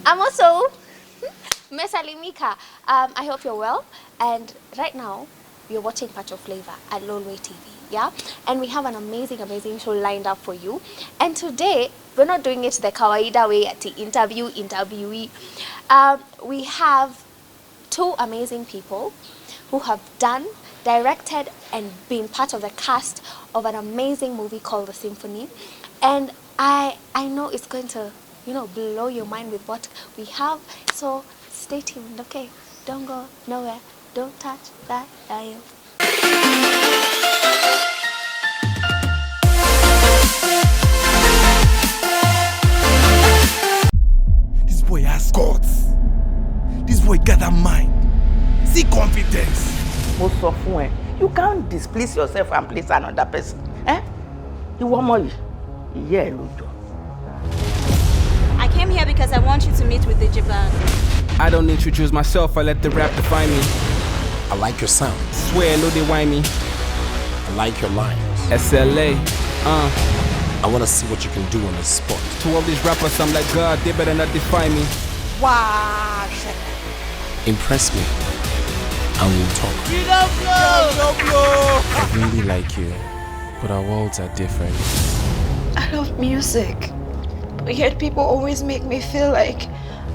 I'm also Mesalimika. I hope you're well. And right now, you're watching PACHO Flavor at Lolwe TV. Yeah, and we have an amazing show lined up for you. And today, we're not doing it the kawaida way at the interviewee. We have two amazing people who have done, directed, and been part of the cast of an amazing movie called The Symphony. And I know it's going to, blow your mind with what we have. So stay tuned, okay? Don't go nowhere. Don't touch that dial. This boy has guts. This boy got a mind. See confidence. Most of when you can't displease yourself and please another person. You want more? Yeah, Lujo. I came here because I want you to meet with the Japan. I don't introduce myself, I let the rap define me. I like your sound. Swear, no they whine me. I like your lines. SLA, I want to see what you can do on the spot. To all these rappers, I'm like, God, they better not define me. Wow. Impress me, and we'll talk. I really like you, but our worlds are different. I love music, but yet people always make me feel like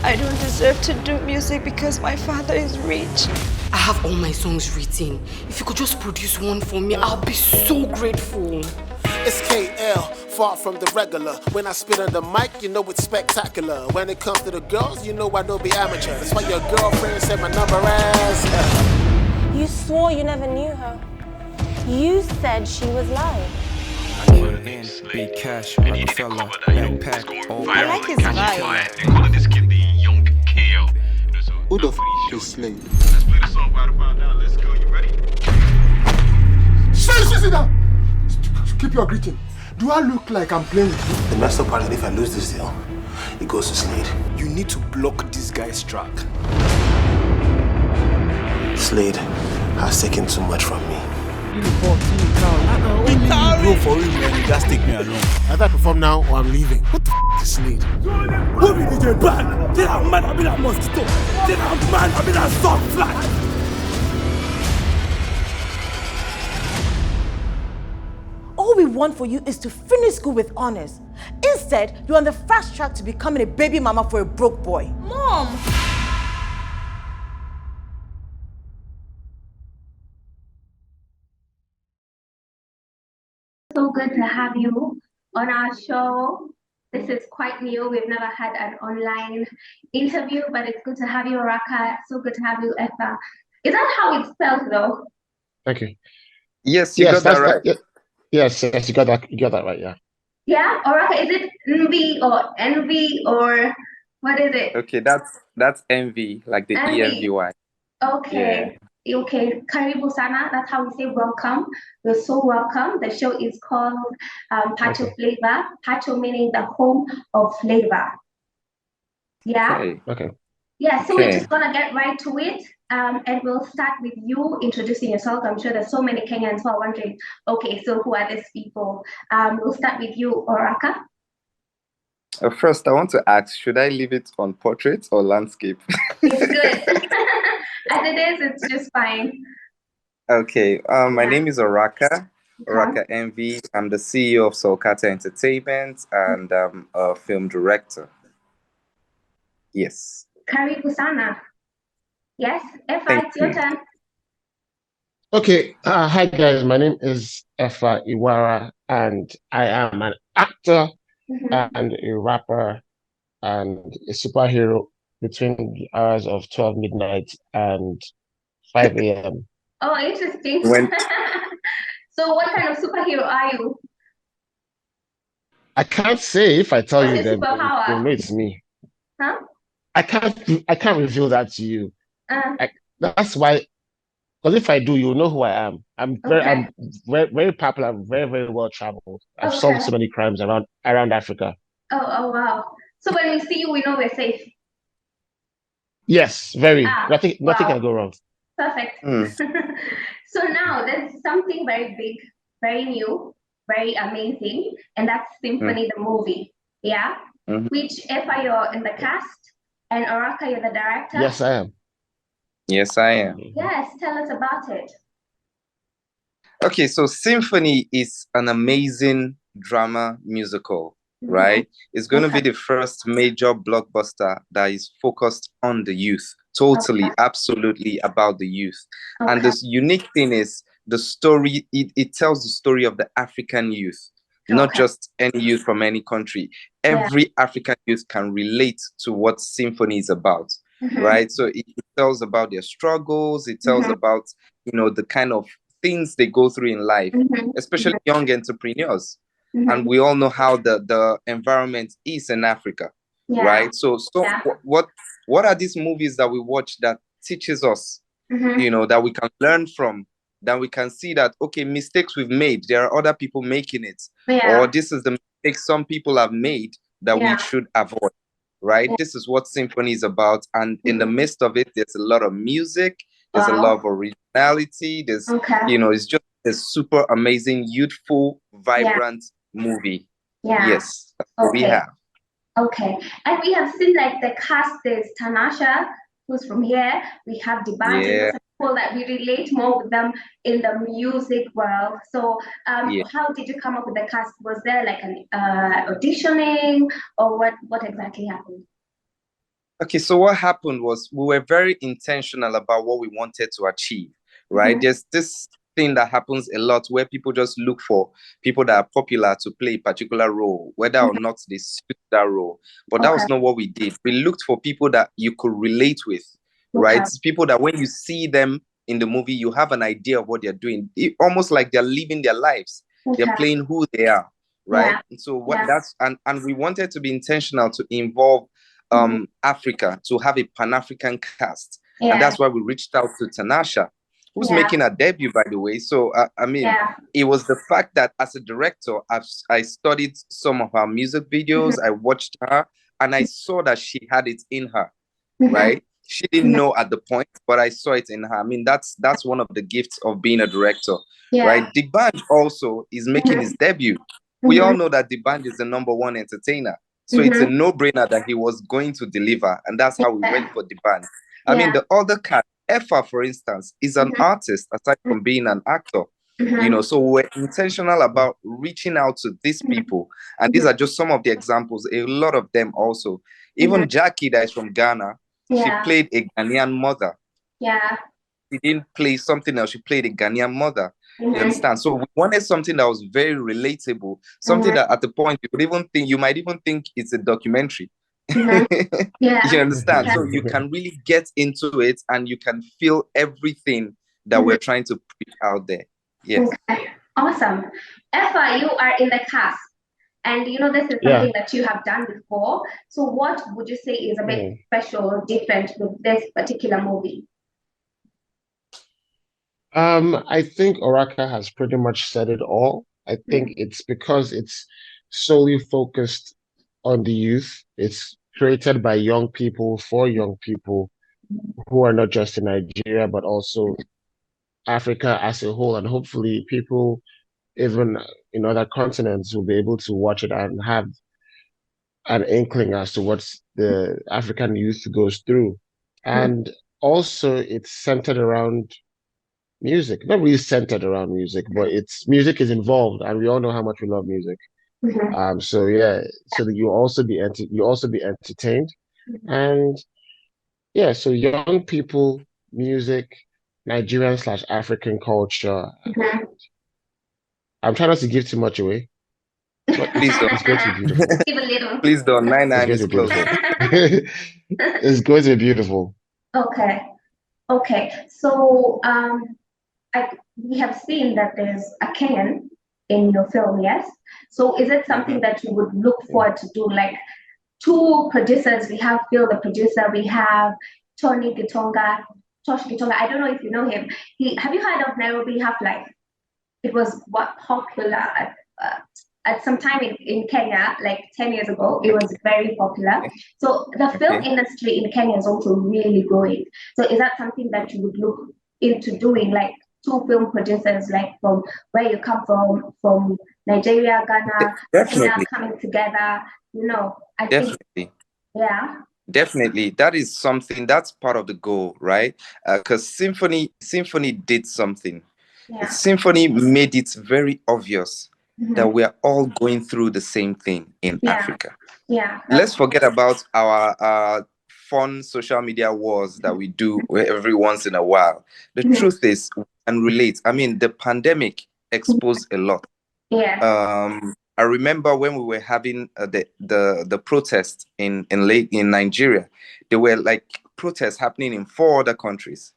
I don't deserve to do music because my father is rich. I have all my songs written. If you could just produce one for me, I'll be so grateful. It's KL, far from the regular. When I spit on the mic, you know it's spectacular. When it comes to the girls, you know I don't be amateur. That's why your girlfriend said my number as You swore you never knew her. You said she was lying. Big cash, Rockefeller, backpack, all I like his vibe. They call this kid the young KL. Who the f is Slade? Let's play the song right about now. Let's go. You ready? Sit down! Keep your greeting. Do I look like I'm playing with you? The messed up part is if I lose this deal, it goes to Slade. You need to block this guy's track. Slade has taken too much from me. Bro, for real, man, you just take me along. Either I perform now or I'm leaving. What the f is Slade? Who be DJ bad? Tell that man I be that mosquito. Tell that man I be that soft fly. All we want for you is to finish school with honors. Instead, you're on the fast track to becoming a baby mama for a broke boy. Mom! So good to have you on our show. This is quite new. We've never had an online interview, but it's good to have you, Oraka. So good to have you, Efa. Is that how it's spelled, though? Thank you. Yes, you got that right. Yes, you got that right, yeah. Yeah, Oraka, is it Envy or Envy or what is it? Okay, that's envy, like the Envy. ENVY. Okay. Yeah. Okay, Karibu Sana, that's how we say welcome. You're so welcome. The show is called PACHO Flavor. PACHO meaning the home of flavor. Yeah? Okay. Yeah, so we're just gonna get right to it. And we'll start with you introducing yourself. I'm sure there's so many Kenyans who are wondering, okay, so who are these people? We'll start with you, Oraka. First, I want to ask, should I leave it on portrait or landscape? It's good. As it is, it's just fine. Okay, my name is Oraka, Oraka Envy. I'm the CEO of Solkata Entertainment and I'm a film director. Yes. Karibu Sana. Yes, Efa, it's your turn. Okay, hi guys, my name is Efa Iwara and I am an actor and a rapper and a superhero between the hours of 12 midnight and 5 a.m. Oh, interesting. So what kind of superhero are you? I can't say. If I tell you, then superpower? you know it's me. Huh? I can't reveal that to you. That's why, because if I do, you know who I am. I'm very popular. I'm very well traveled. I've solved so many crimes around Africa. Oh wow! So when we see you, we know we're safe. Yes, very. Nothing can go wrong. Perfect. So now there's something very big, very new, very amazing, and that's Symphony the movie. Yeah. Which if you're in the cast, And Oraka, you're the director? Yes, I am. Yes, I am. Yes, tell us about it. Okay, so Symphony is an amazing drama musical, right? It's going to be the first major blockbuster that is focused on the youth, totally, absolutely about the youth. And this unique thing is the story, it tells the story of the African youth, not just any youth from any country. Every African youth can relate to what Symphony is about, right? So it tells about their struggles, it tells about, you know, the kind of things they go through in life, especially young entrepreneurs. And we all know how the environment is in Africa, right? So what are these movies that we watch that teaches us, you know, that we can learn from, that we can see that, okay, mistakes we've made, there are other people making it, or this is the mistake some people have made that we should avoid, right? This is what Symphony is about. And in the midst of it, there's a lot of music, there's a lot of originality, there's, you know, it's just a super amazing, youthful, vibrant movie. Yes, that's what we have. Okay, and we have seen like the cast is Tanasha, who's from here. We have Diband, and people that we relate more with them in the music world. So, how did you come up with the cast? Was there like an auditioning, or what exactly happened? Okay, so what happened was we were very intentional about what we wanted to achieve, right? There's this thing that happens a lot where people just look for people that are popular to play a particular role, whether or not they suit that role. But that was not what we did. We looked for people that you could relate with, right? People that when you see them in the movie, you have an idea of what they're doing. Almost like they're living their lives. They're playing who they are, right? And so what that's and we wanted to be intentional to involve Africa, to have a Pan-African cast. And that's why we reached out to Tanasha, who's making a debut, by the way. So, I mean, it was the fact that as a director, I studied some of her music videos, I watched her, and I saw that she had it in her, right? She didn't know at the point, but I saw it in her. I mean, that's one of the gifts of being a director, right? Diband also is making his debut. We all know that Diband is the #1 entertainer. So it's a no-brainer that he was going to deliver. And that's how we went for Diband. I mean, the other cast, Effa, for instance, is an artist aside from being an actor. You know, so we're intentional about reaching out to these people. And these are just some of the examples, a lot of them also. Even Jackie, that is from Ghana, she played a Ghanaian mother. She didn't play something else, she played a Ghanaian mother. You understand? So we wanted something that was very relatable, something that at the point you might even think it's a documentary. You understand? So you can really get into it and you can feel everything that we're trying to put out there. Yes. Okay. Awesome. Effa, you are in the cast. And you know, this is something that you have done before. So what would you say is a bit special or different with this particular movie? I think Oraka has pretty much said it all. I think it's because it's solely focused on the youth. It's created by young people for young people who are not just in Nigeria, but also Africa as a whole. And hopefully people even in other continents will be able to watch it and have an inkling as to what the African youth goes through. And also it's centered around music, not really centered around music, but music is involved, and we all know how much we love music. So so that you also be entertained, and so young people, music, Nigerian/African culture. I'm trying not to give too much away, but please don't. It's going to be beautiful. Give a little. Please don't. 9 is close. It's going to be beautiful. Okay. So we have seen that there's a Kenyan in your film, yes? So is it something that you would look forward to do? Like 2 producers, we have Phil the producer, we have Tosh Gitonga. I don't know if you know him. Have you heard of Nairobi Half-Life? It was popular at some time in Kenya, like 10 years ago. It was very popular. So the film industry in Kenya is also really growing. So is that something that you would look into doing, like 2 film producers, like from where you come from Nigeria, Ghana, Kenya, coming together? You know, I think, Definitely, that is something that's part of the goal, right? Because Symphony did something. Symphony made it very obvious that we are all going through the same thing in Africa. Let's forget about our fun social media wars that we do every once in a while. The truth is, we can relate. I mean, the pandemic exposed a lot. I remember when we were having the protests in Nigeria, there were like protests happening in 4 other countries,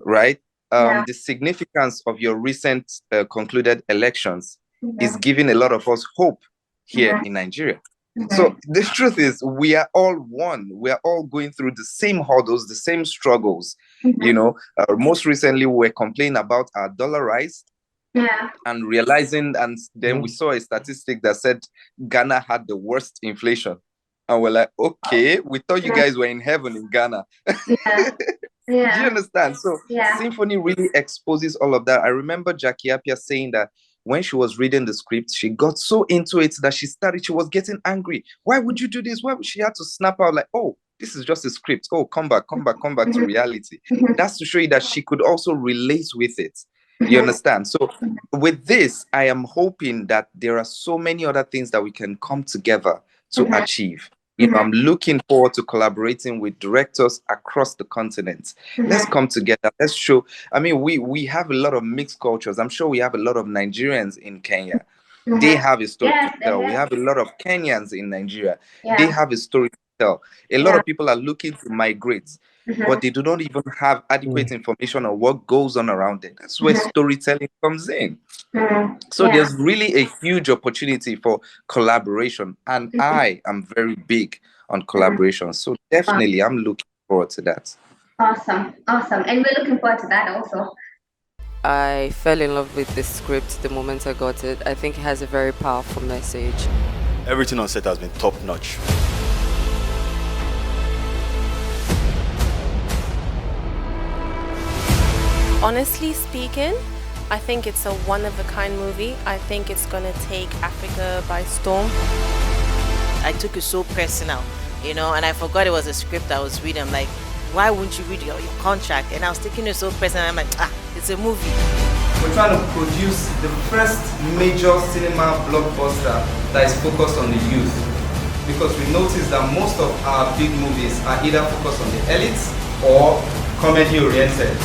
right? The significance of your recent concluded elections is giving a lot of us hope here in Nigeria. So the truth is, we are all one. We are all going through the same hurdles, the same struggles. You know, most recently we were complaining about our dollar rise. And realizing, and then we saw a statistic that said Ghana had the worst inflation. And we're like, okay, we thought you guys were in heaven in Ghana. Do you understand? So Symphony really exposes all of that. I remember Jackie Appiah saying that when she was reading the script, she got so into it that she was getting angry. Why would you do this? Why would she had to snap out like, oh, this is just a script. Oh, come back to reality. That's to show you that she could also relate with it. You understand? So with this, I am hoping that there are so many other things that we can come together to achieve. You know, I'm looking forward to collaborating with directors across the continent. Let's come together. Let's show. I mean, we have a lot of mixed cultures. I'm sure we have a lot of Nigerians in Kenya. They have a story to tell. We have a lot of Kenyans in Nigeria. They have a story to tell. A lot of people are looking to migrate, but they do not even have adequate information on what goes on around them. That's where storytelling comes in. So there's really a huge opportunity for collaboration, and I am very big on collaboration. So definitely, I'm looking forward to that. Awesome, and we're looking forward to that also. I fell in love with the script the moment I got it. I think it has a very powerful message. Everything on set has been top notch. Honestly speaking, I think it's a one-of-a-kind movie. I think it's gonna take Africa by storm. I took it so personal, you know, and I forgot it was a script I was reading. I'm like, why wouldn't you read your contract? And I was taking it so personal. I'm like, it's a movie. We're trying to produce the first major cinema blockbuster that is focused on the youth, because we noticed that most of our big movies are either focused on the elites or comedy-oriented.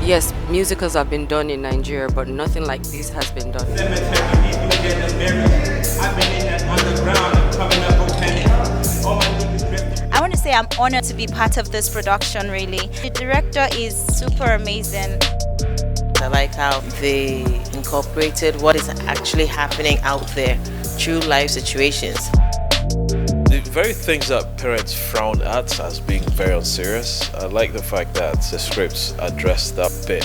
Yes, musicals have been done in Nigeria, but nothing like this has been done. I want to say I'm honored to be part of this production, really. The director is super amazing. I like how they incorporated what is actually happening out there, true life situations. The very things that parents frown at as being very unserious, I like the fact that the scripts address that bit.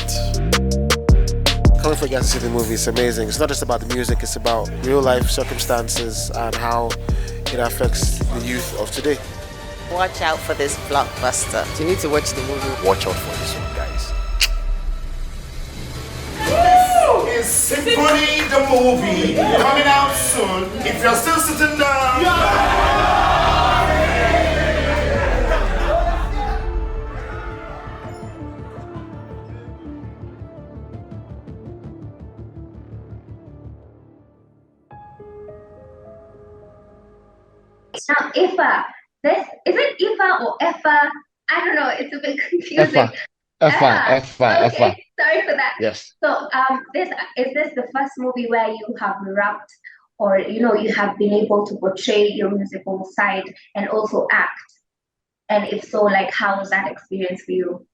Coming for you guys to see the movie, it's amazing. It's not just about the music, it's about real life circumstances and how it affects the youth of today. Watch out for this blockbuster. You need to watch the movie. Watch out for this one, guys. Is Symphony the movie coming out soon? If you're still sitting down, Now, Ifa, is it Ifa or Effa? I don't know. It's a bit confusing. Effa. Okay, sorry for that. Yes. So, is this the first movie where you have rapped, or you have been able to portray your musical side and also act? And if so, like, how was that experience for you?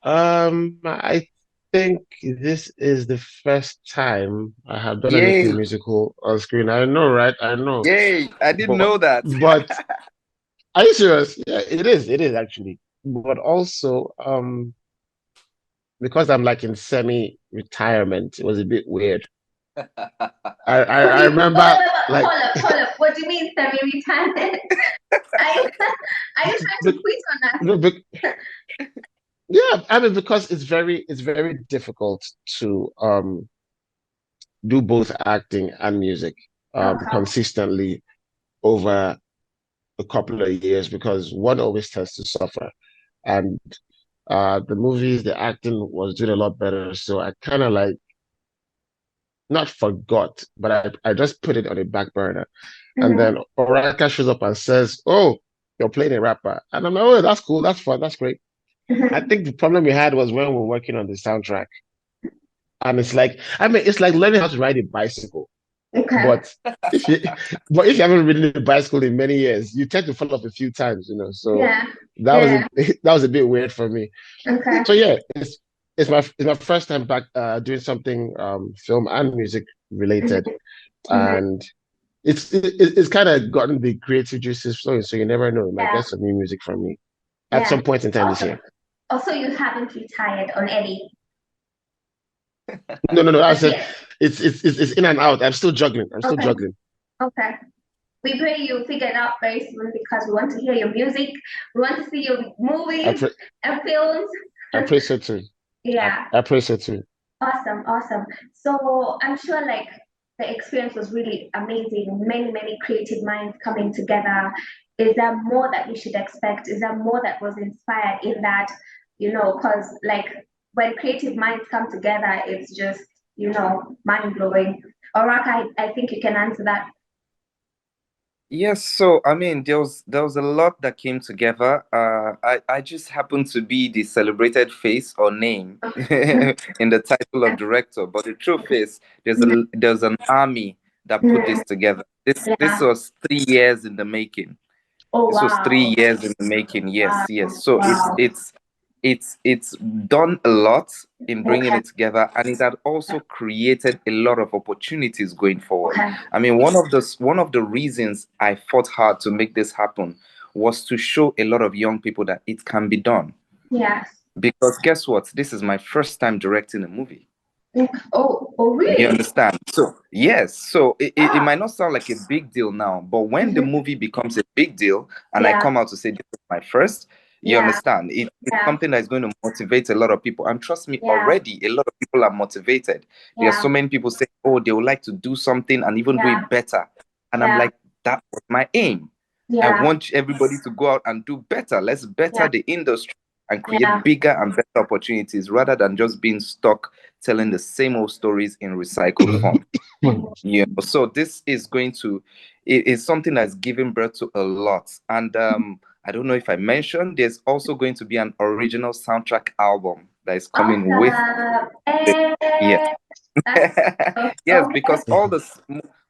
I think this is the first time I have done anything musical on screen. I know, right? I know. Yay! I didn't know that. But are you serious? Yeah, it is. It is actually. But also, because I'm like in semi-retirement, it was a bit weird. I remember. Hold up. What do you mean semi-retirement? Are you trying to tweet on that? Yeah, I mean, because it's very difficult to do both acting and music Okay. consistently over a couple of years because one always tends to suffer. And the movies, the acting was doing a lot better. So I kind of like not forgot, but I just put it on a back burner. And then Oraka shows up and says, "Oh, you're playing a rapper." And I'm like, "Oh, that's cool. That's fun. That's great." I think the problem we had was when we were working on the soundtrack. And it's like, I mean, it's like learning how to ride a bicycle. Okay. But if you but if you haven't ridden a bicycle in many years, you tend to fall off a few times, you know. So Yeah. that was Yeah. that was a bit weird for me. Okay. So yeah, it's my first time back doing something film and music related. And it's kind of gotten the creative juices flowing, so you never know. You might Yeah. get some new music from me at Yeah. some point in time this Also, year. also, you haven't retired on any. No. I But said yes. it's in and out. I'm still juggling. I'm still Okay. juggling. Okay. We pray you figure it out very soon because we want to hear your music. We want to see your I movies pray and films. I pray so too. Yeah. I pray so too. Awesome. Awesome. So I'm sure like the experience was really amazing. Many, many creative minds coming together. Is there more that we should expect? Is there more that was inspired in that? Because like when creative minds come together, it's just, mind blowing. Oraka, I think you can answer that. Yes, so I mean, there was a lot that came together. I just happened to be the celebrated face or name in the title of director, but the truth is, there's an army that put this together. This Yeah. was 3 years in the making. Oh This was wow. 3 years in the making. Yes, Wow. yes. So Wow. it's done a lot in bringing Okay. it together, and it had also created a lot of opportunities going forward. Okay. I mean, one of the reasons I fought hard to make this happen was to show a lot of young people that it can be done. Yes. Because guess what? This is my first time directing a movie. Oh, You really? understand? So, yes. So it might not sound like a big deal now, but when the movie becomes a big deal and I Yeah. come out to say this is my first, you Yeah. understand? It's Yeah. something that's going to motivate a lot of people. And trust me, Yeah. already a lot of people are motivated. There are Yeah. so many people say, oh, they would like to do something and even do Yeah. it better. And I'm Yeah. like, that was my aim. I Yeah. want everybody to go out and do better. Let's better Yeah. the industry and Yeah. create bigger and better opportunities rather than just being stuck telling the same old stories in recycled form. So this is going to it is something that's giving birth to a lot. And I don't know if I mentioned there's also going to be an original soundtrack album that is coming with the, yes. Yes, because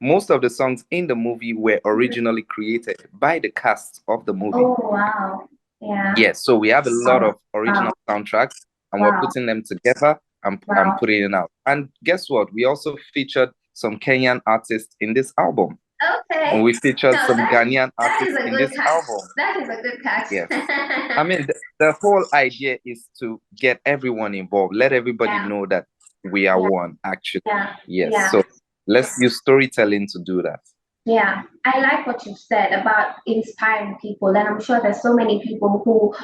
most of the songs in the movie were originally created by the cast of the movie. Oh wow. Yeah. Yes, so we have a lot of original soundtracks and we're Wow. putting them together and Wow. putting it out. And guess what? We also featured some Kenyan artists in this album. Okay. And we featured No, some that Ghanaian is artists a in good this catch. album. That is a good catch. Yes. I mean, the whole idea is to get everyone involved, let everybody Yeah. know that we are Yeah. one, actually. Yeah. Yes. Yeah. So let's use storytelling to do that. Yeah, I like what you said about inspiring people, and I'm sure there's so many people who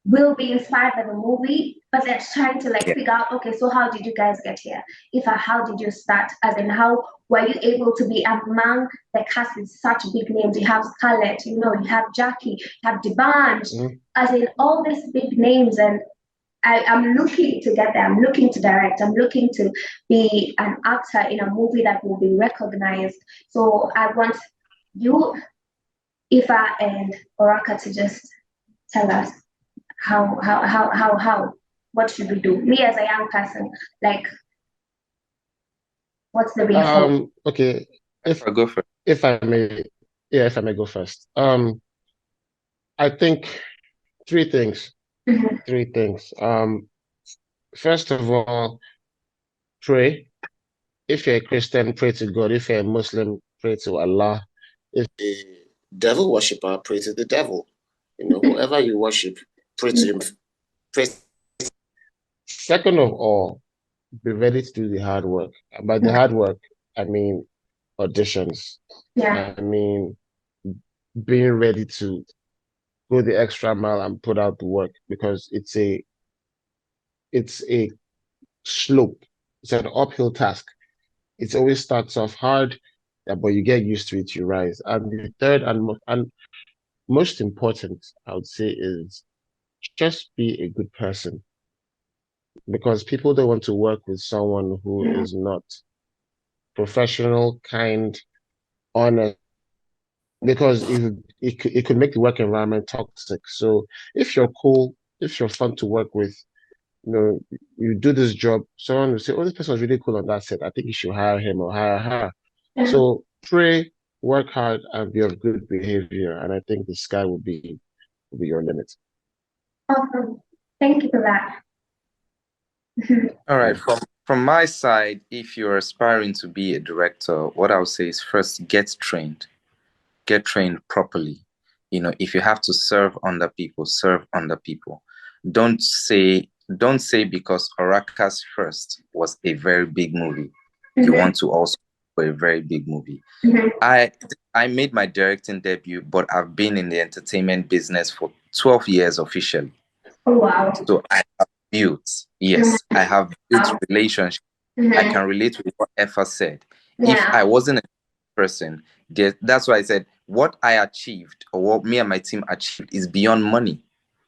will be inspired by the movie, but they're trying to like Yeah. figure out, okay, so how did you guys get here? How did you start? As in, how were you able to be among the cast with such big names? You have Scarlett, you have Jackie, you have Debanj, as in all these big names, and I'm looking to get there. I'm looking to direct. I'm looking to be an actor in a movie that will be recognized. So I want you, Ifa, and Oraka to just tell us how what should we do? Me as a young person, like what's the way forward? Okay. If I'll go first. if I may, yeah, if I may go first. I think three things. Three things. First of all, pray. If you're a Christian, pray to God. If you're a Muslim, pray to Allah. If you're a devil worshiper, pray to the devil. Whoever you worship, pray to him. Pray. Second of all, be ready to do the hard work. And by the hard work, I mean auditions. Yeah. I mean being ready to go the extra mile and put out the work because it's a it's a slope. It's an uphill task. It always starts off hard, but you get used to it, you rise. And the third and most important, I would say, is just be a good person. Because people don't want to work with someone who is not professional, kind, honest, because it could make the work environment toxic. So if you're cool, if you're fun to work with, you do this job, someone will say, "Oh, this person's really cool on that set. I think you should hire him or hire her." So pray, work hard, and be of good behavior, and I think the sky will be your limit. Awesome. Thank you for that. All right, from my side, if you're aspiring to be a director, what I would say is first get trained properly. If you have to serve under people, serve under people. Don't say because Oraka's First was a very big movie, you want to also for a very big movie. I made my directing debut, but I've been in the entertainment business for 12 years officially. Oh wow. So I have built relationships. I can relate with what Effa said. If I wasn't a person, that's why I said what I achieved or what me and my team achieved is beyond money.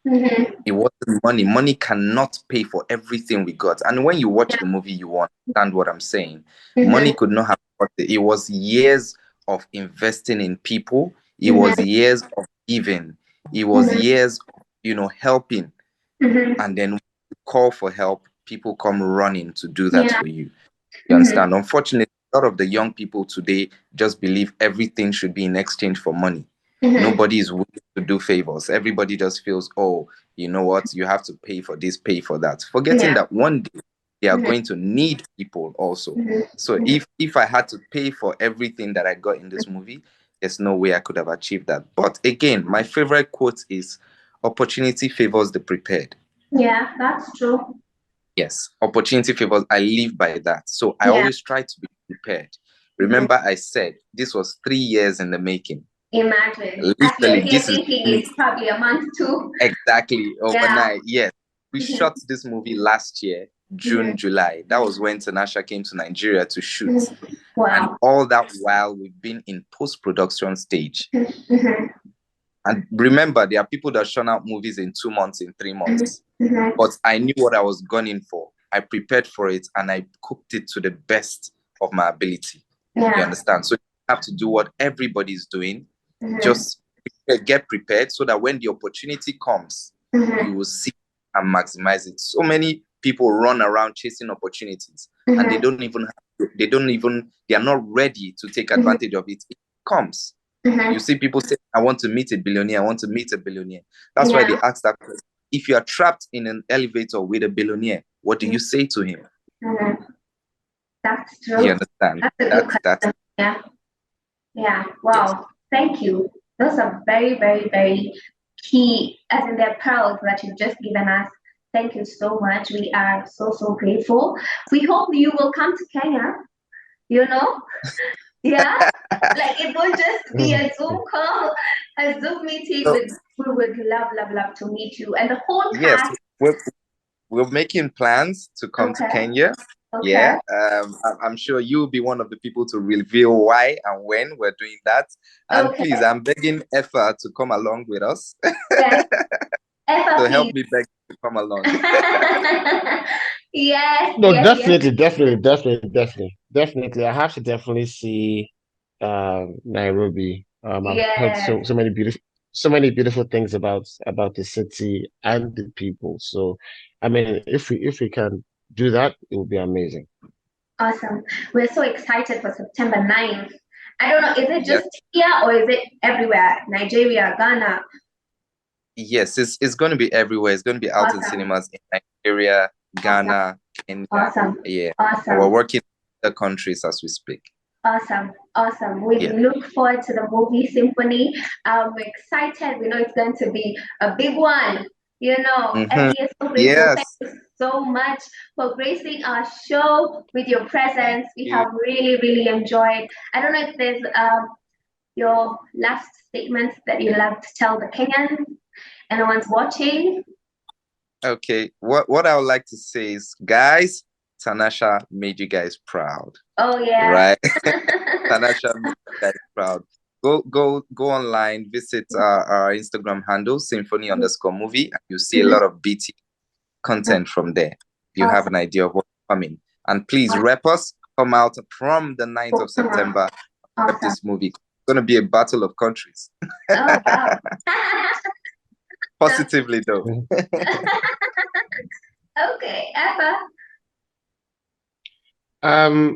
It wasn't money. Money cannot pay for everything we got. And when you watch the movie, you understand what I'm saying. Money could not have got it. It was years of investing in people. It was years of giving. It was years of, helping. And then when you call for help, people come running to do that for you. You understand? Unfortunately, a lot of the young people today just believe everything should be in exchange for money. Nobody is willing to do favors. Everybody just feels, oh, you know what? You have to pay for this, pay for that. Forgetting that one day they are going to need people also. So if I had to pay for everything that I got in this movie, there's no way I could have achieved that. But again, my favorite quote is, opportunity favors the prepared. Yeah, that's true. Yes, opportunity favors. I live by that. So I always try to be prepared. Remember, I said this was 3 years in the making. Imagine. Literally, This is it's probably a month too. Exactly, overnight. Yes. We shot this movie last year, June, July. That was when Tanasha came to Nigeria to shoot. Wow. And all that while we've been in post-production stage. And remember, there are people that churn out movies in 2 months, in 3 months. But I knew what I was gunning for. I prepared for it and I cooked it to the best of my ability. You understand? So you have to do what everybody's doing. Just get prepared so that when the opportunity comes, you will see and maximize it. So many people run around chasing opportunities and they are not ready to take advantage of it. It comes. You see people say, I want to meet a billionaire. I want to meet a billionaire. That's why they ask that question. If you are trapped in an elevator with a billionaire, what do you say to him? That's true. You understand? That's a good question. Yeah. Wow. Yes. Thank you. Those are very, very, very key, as in their pearls that you've just given us. Thank you so much. We are so, so grateful. We hope you will come to Kenya, Yeah, like it will just be a Zoom call, a Zoom meeting. We would love to meet you and the whole cast. Yes, we're making plans to come to Kenya. Yeah, I'm sure you'll be one of the people to reveal why and when we're doing that. And please, I'm begging Effa to come along with us. Yes. Effa, to help me beg to come along. Yes. No, yes, definitely. I have to definitely see Nairobi. I've heard so many beautiful things about the city and the people. So, I mean, if we can do that, it would be amazing. Awesome. We're so excited for September 9th. I don't know, is it just here or is it everywhere? Nigeria, Ghana? Yes, it's going to be everywhere. It's going to be out in cinemas in Nigeria, Ghana, Kenya. Awesome. Yeah. Awesome. We're working in the countries as we speak. Awesome. We look forward to the movie Symphony. We're excited. We know it's going to be a big one. Every year so grateful. Yes. Thank you so much for gracing our show with your presence. We have really, really enjoyed. I don't know if there's your last statements that you'd like to tell the Kenyans, anyone's watching. Okay, what I would like to say is, guys, Tanasha made you guys proud. Oh yeah. Right? Tanasha made you guys proud. Go online, visit our Instagram handle, Symphony_movie, and you see a lot of BT content from there. You have an idea of what's coming. And please rep us, come out from the 9th of September, rep this movie. It's gonna be a battle of countries. Oh wow. Positively though. Okay, Eva.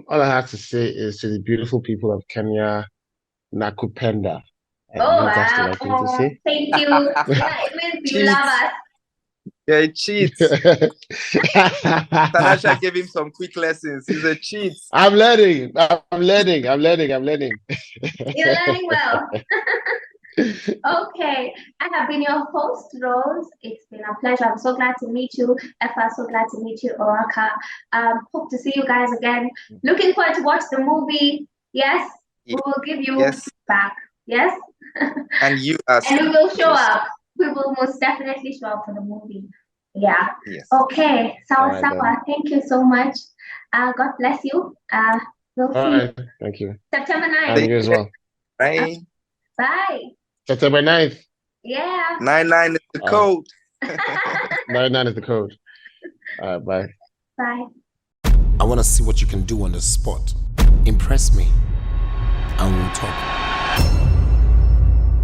All I have to say is to the beautiful people of Kenya, Nakupenda. Oh That's the wow. right thing to say. Thank you. Yeah, it means you love us. Yeah, he cheats. Tanasha gave him some quick lessons. He's a cheat. I'm learning. You're learning well. Okay, I have been your host, Rose. It's been a pleasure. I'm so glad to meet you. Efa, so glad to meet you, Oraka. Hope to see you guys again. Looking forward to watch the movie. Yes, we will give you back. Yes? And you are. And we will show up. We will most definitely show up for the movie. Yeah. Yes. Okay. Sawa All right, sawa. Thank you so much. God bless you. We'll All see right. Thank you. September 9th. And you as well. Bye. Bye. September 9th. Yeah. 99 is the code. 99 is the code. Bye. Bye. I want to see what you can do on the spot. Impress me, and we'll talk.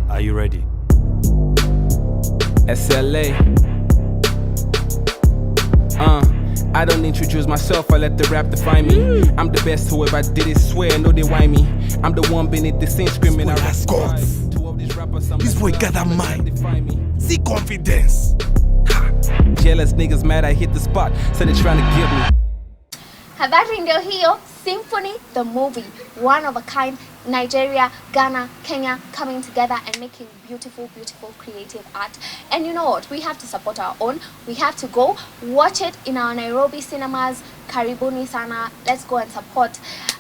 Are you ready? SLA. I don't introduce myself, I let the rap define me. I'm the best, whoever did it, swear, no they whine me. I'm the one beneath the scene screaming out. This boy got a mind. See confidence. Jealous niggas mad I hit the spot, so they trying to get me. Habari ndio hiyo, Symphony the movie, one of a kind, Nigeria, Ghana, Kenya coming together and making beautiful, beautiful creative art. And you know what? We have to support our own. We have to go watch it in our Nairobi cinemas. Karibuni sana. Let's go and support.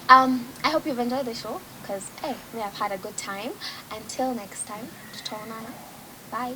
I hope you've enjoyed the show because hey, we have had a good time. Until next time, tutaonana. Bye.